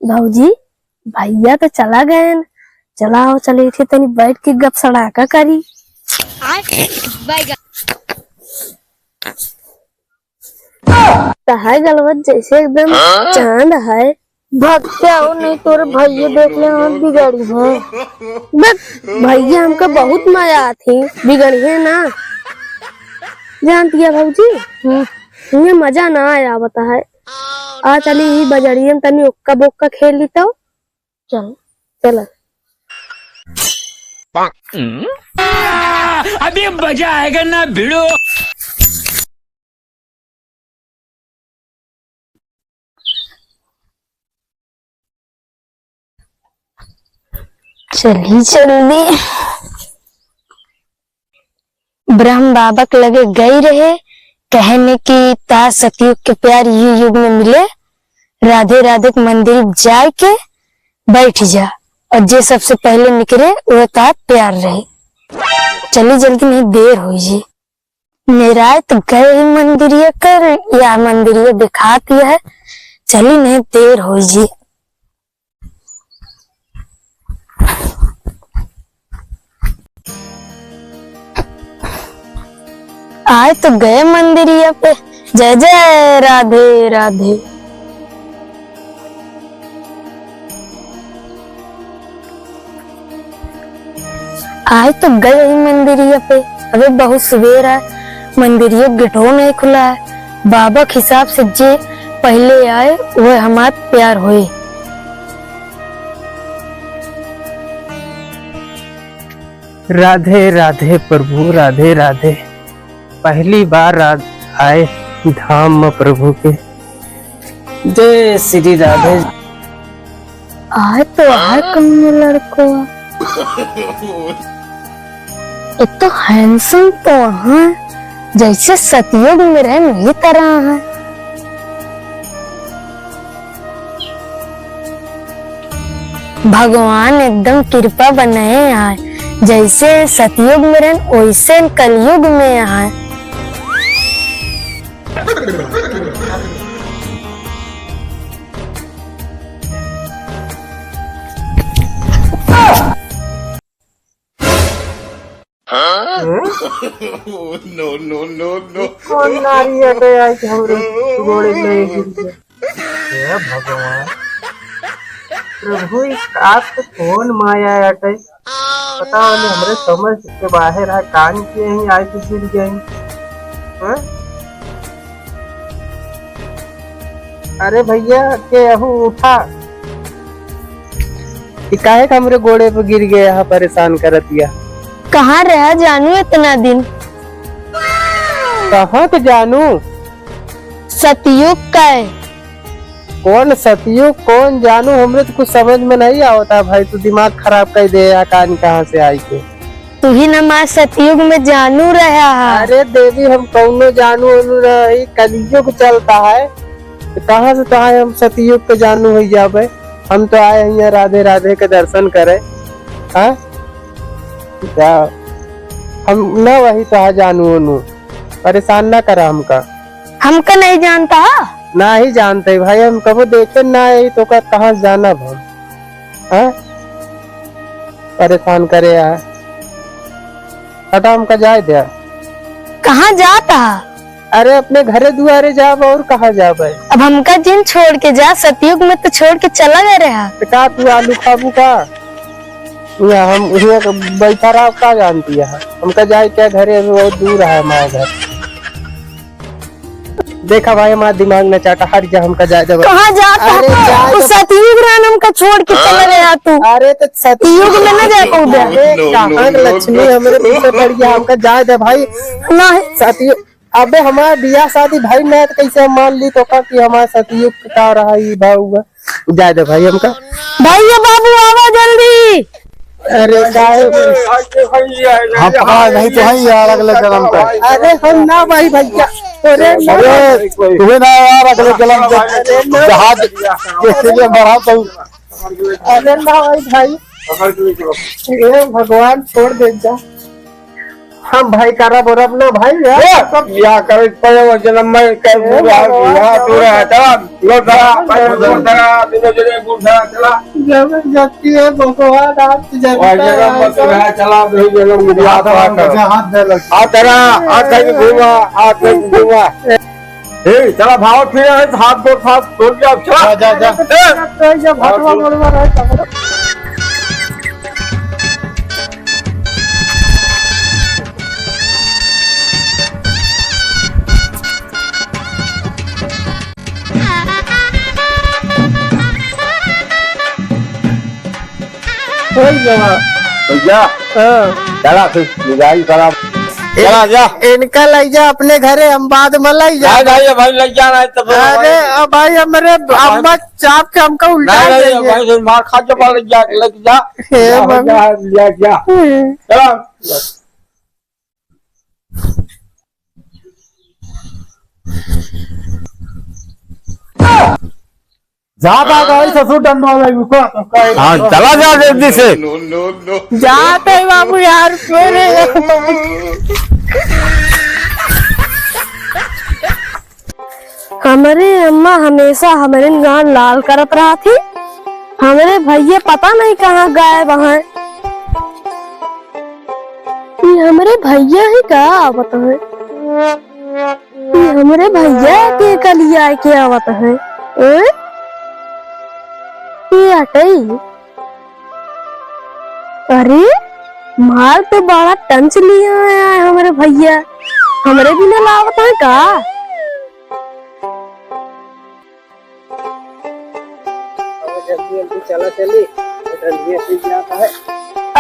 भाऊजी भैया तो चला गए न। चलाओ चले थे तनी बैठ के गप सड़ाका करी। है गलवत जैसे एकदम चांद है। भगते आओ नहीं तोरे भैया देख ले हम बिगड़ी है। भैया हमका बहुत मजा आती बिगड़ी है ना जानती है भाऊजी। ये मजा ना आया बता है। आ चली ही बजरियन तनी उक्का बोक्का खेल ली तो चल चल। अभी मजा आएगा ना भिड़ो। चली जल्दी ब्रह्म बाबा के लगे गई रहे कहने की ता सतयुग के प्यार ये युग में मिले। राधे राधे के मंदिर जाए के बैठ जा और जे सबसे पहले निकले वो ता प्यार रहे। चली जल्दी नहीं देर हो जी। मेरा तो गए मंदिर कर या मंदिर दिखाती है। चली नहीं देर हो जी। आए तो गए मंदिरिया पे। जय जय राधे राधे। आए तो गए ही मंदिरिया पे। अबे बहुत सवेर है मंदिरिया गेटो नहीं खुला है। बाबा के हिसाब से जे पहले आए वह हमारा प्यार हुए। राधे राधे प्रभु राधे राधे। पहली बार आए धाम में प्रभु के। जय श्री राधे। आए तो आए कम लड़को एक तो हैंडसम तो है जैसे सतयुग में रहे वही तरह है। भगवान एकदम कृपा बनाए आए जैसे सतयुग में रहे वैसे कलयुग में आए। No no no no. कौन नारी है तो आई हमरे गोड़े में गिर गए। हे भगवान प्रभु इस आपको कौन माया है पता नहीं हमरे समझ के बाहर है। कान के ही आई तो गिर गई। अरे भैया के अहू उठा काहे हमरे गोड़े पे गिर गए। यहाँ परेशान कर दिया। कहाँ रहा जानू इतना दिन। कहाँ के जानू सतयुग का है। कौन सतयुग कौन जानू हमरे तो कुछ समझ में नहीं आता भाई। तू दिमाग खराब कर दे। कान कहाँ से आई के तू ही ना माँ सतयुग में जानू रहा है। अरे देवी हम कौनो जानू रही कलयुग चलता है तो कहाँ से तो आए हम सतयुग के जानू हो जावे। हम तो आए हैं राधे राधे के दर्शन करे। हाँ हम न वही तो जानू ओनू परेशान ना करा हमका नहीं जानता ना ही जानते भाई। हम कबो देखे ना आई तो कहाँ जाना हम। हाँ परेशान करे यार हटा हमका जाए दिया। कहाँ जाता। अरे अपने घरे दुआरे जाब और कहाँ जाब। अब हमका जिन छोड़ के जा सतयुग में तो छोड़ के चला गया रहा। तो का तू आलू खाबू का हम बैठा रहा का जानती है। हमका जाए क्या घरे बहुत दूर है हमारा घर। देखा भाई हमारा दिमाग न चाटा हट जा। हमका जाए जब कहाँ जाता। अरे सतयुग रानम का छोड़ के चला गया तू। अरे तो सतयुग में न जा पाऊंगा। लक्ष्मी हमारे पीछे पड़ गया। हमका जाए दे भाई ना सतयुग। अबे हमारा बियाह शादी भाई मैं तो कैसे मान ली तो कि हमारा सतयुग का रहा ही भाव जाए दे भाई हमका। भैया बाबू आवा जल्दी। अरे हम पकड़ा नहीं तो है यार अगले जन्म पे। अरे हम ना भाई भैया। अरे तुम्हें ना यार अगले जन्म पे जहाज के लिए बढ़ा तो। अरे ना भाई भाई भगवान छोड़ दे जा। हम भाई करा बोरब ना भाई यार सब बियाह करे पड़े जन्म में कई बुरा बियाह तो रहा चला लोट धरा लोट धरा तीनों जने गुड़ धरा चला जबरदस्ती है भगवान आप और जन्म मत रहा चला नहीं जन्म बियाह तो हाथ दे लग हाथ धरा हाथ कहीं घूमा हाथ कहीं घूमा ए चला भाव फिर हाथ दो हाथ तोड़ के अब चला जा जा जब भगवान बोलवा रहा भैया चला फिर निगाही खराब चला जा इनका लाई जा अपने घरे हम बाद में लाई जा भाई भाई लग जाना है तब अरे अब भाई हमारे अम्मा चाप के हमको उल्टा नहीं देंगे। भाई मार खा के बाल लग जा हे भगवान। जा चला ज्यादा गाड़ी ससुर डंडा लगी को हाँ चला जा जल्दी से no, no, no. जाते हैं बाबू यार मेरे हमारे अम्मा हमेशा हमारे गाँव लाल करत रहा थी। हमारे भैया पता नहीं कहाँ गायब हैं। ये हमारे भैया ही का आवत है। ये हमारे भैया के कलिया के आवत है। ये अटई अरे माल तो बड़ा टंच लिया है हमारे भैया। हमारे बिना लावत है का। जल्दी चला चली जाता है।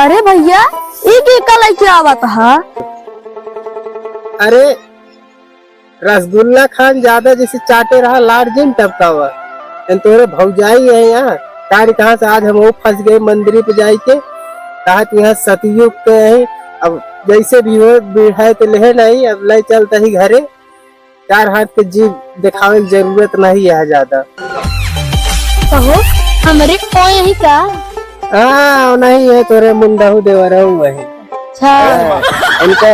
अरे भैया एक कल क्या आवत है। अरे रसगुल्ला खान ज्यादा जैसे चाटे रहा लार्जिन टपका हुआ तोरे भौजाई है यहाँ कार्य कहाँ से आज हम वो फंस गए मंदिर पे जाए के कहा यहाँ सतयुग के है। अब जैसे भी हो बिढ़ाए तो ले नहीं अब ले चलता ही घरे चार हाथ के जीव दिखावे की जरूरत नहीं है ज्यादा। कहो हमारे को यही का। हाँ नहीं है तोरे मुंडा देवर है। अच्छा इनका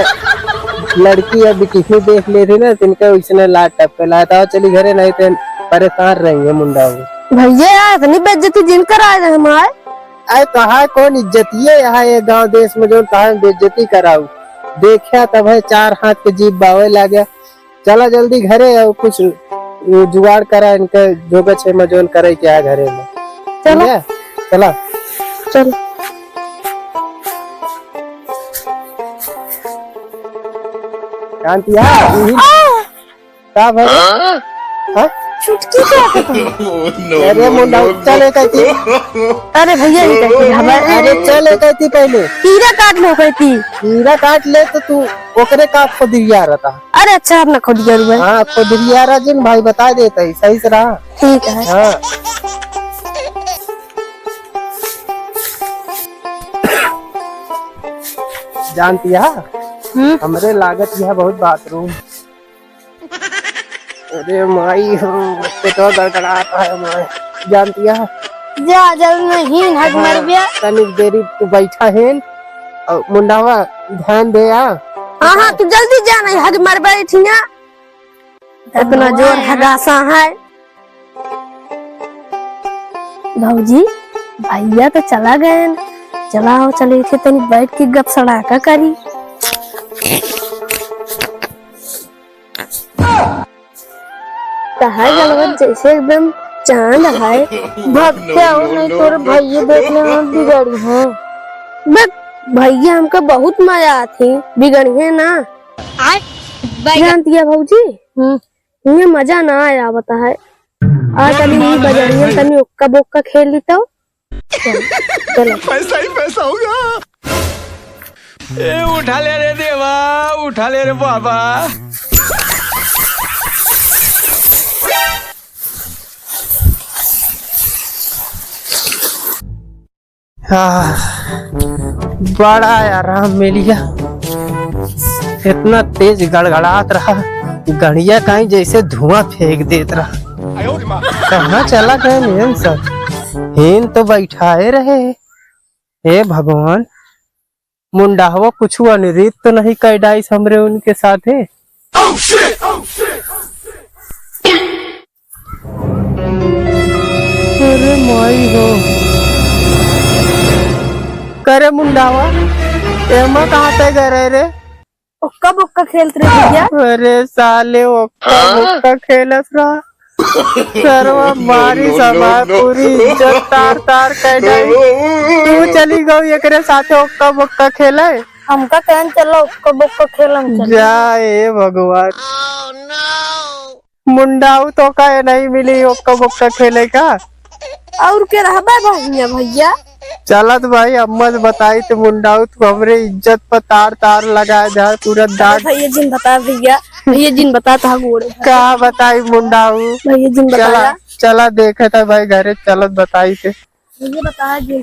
लड़की अब किसी देख ले थी ना तिनका उसने लाट टपके लाता चली घरे नहीं तो परेशान रहेंगे मुंडा भैया यार इतनी बेइज्जती जिन कर आए थे हमारे। अरे कहा कौन इज्जतिये यहाँ ये गांव देश में जो कहा बेइज्जती कराऊ देखा तब है चार हाथ के जीप बावे लगे। चला जल्दी घरे और कुछ जुगाड़ करा इनके जोगा छे मजोन करे क्या घरे में। चलो चला चल शांति का भाई हाँ? चुटकी क्या कहता है? Oh, no, अरे no, मुंडा no, चले कहती अरे भैया नहीं कहती हमारे। अरे चले कहती पहले कीड़ा काट लो कहती। कीड़ा काट ले तो तू ओकरे का खुदिया रहता। अरे अच्छा अपना खुद जरूर। हाँ खुदिया रहा जिन भाई बता देता ही सही से रहा। ठीक है हाँ जानती है हमरे लागत यह बहुत बाथरूम। अरे माई तो गड़गड़ाता है माई जानती है। जा जल्दी नहीं हक मर गया। तनिक देरी तू बैठा है और मुंडावा ध्यान दे आ। हाँ हाँ तू जल्दी जा नहीं हक मर बैठिया। इतना जोर हगासा है। भाऊजी भैया तो चला गए। चला हो चले थे तनी बैठ के गप सड़ाका करी। कहा गलवत जैसे एकदम चांद है। भक्त्या हो नहीं तोर भैया देखने हम बिगड़ी है। बस भैया हमका बहुत मजा आती बिगड़ी है ना। जानती है भाऊजी ये मजा ना आया बता है। आज तनी बजारिया तनी उक्का बोक्का खेल ली तो चलो पैसा ही पैसा होगा। ए उठा ले रे देवा उठा ले रे बाबा। बड़ा आराम मिलिया। इतना तेज गड़गड़ात रहा गड़िया कहीं जैसे धुआं फेंक देत रहा। कहाँ चला गए नियम सब हेन तो बैठाए रहे। हे भगवान मुंडा हुआ कुछ अनिरीत तो नहीं कर डाइस हमरे उनके साथ है। अरे माई हो करे मुंडावा एमा कहाँ पे गए रे? उक्का बुक्का खेलते रहे भैया। अरे साले उक्का बुक्का खेलत रहा सर्वा मारी समाज पूरी इज्जत तार तार कर डाई। तू चली गई एकरे साथे उक्का बुक्का खेले। हमका कहन चलो उक्का बुक्का खेलम चल। जाए भगवान मुंडाऊ तो का नहीं मिली उक्का बुक्का खेले का। और के रहबा भैया। चलत भाई अम्मा बताई तो मुंडाऊ तू हमरे इज्जत पर तार तार लगाए जा पूरा दाग। भैया जिन बता भैया जिन बता था गोड़े क्या बताई मुंडाऊ भैया जिन चला बताया चला देखे था भाई घरे चलत बताई थे भैया बताया जिन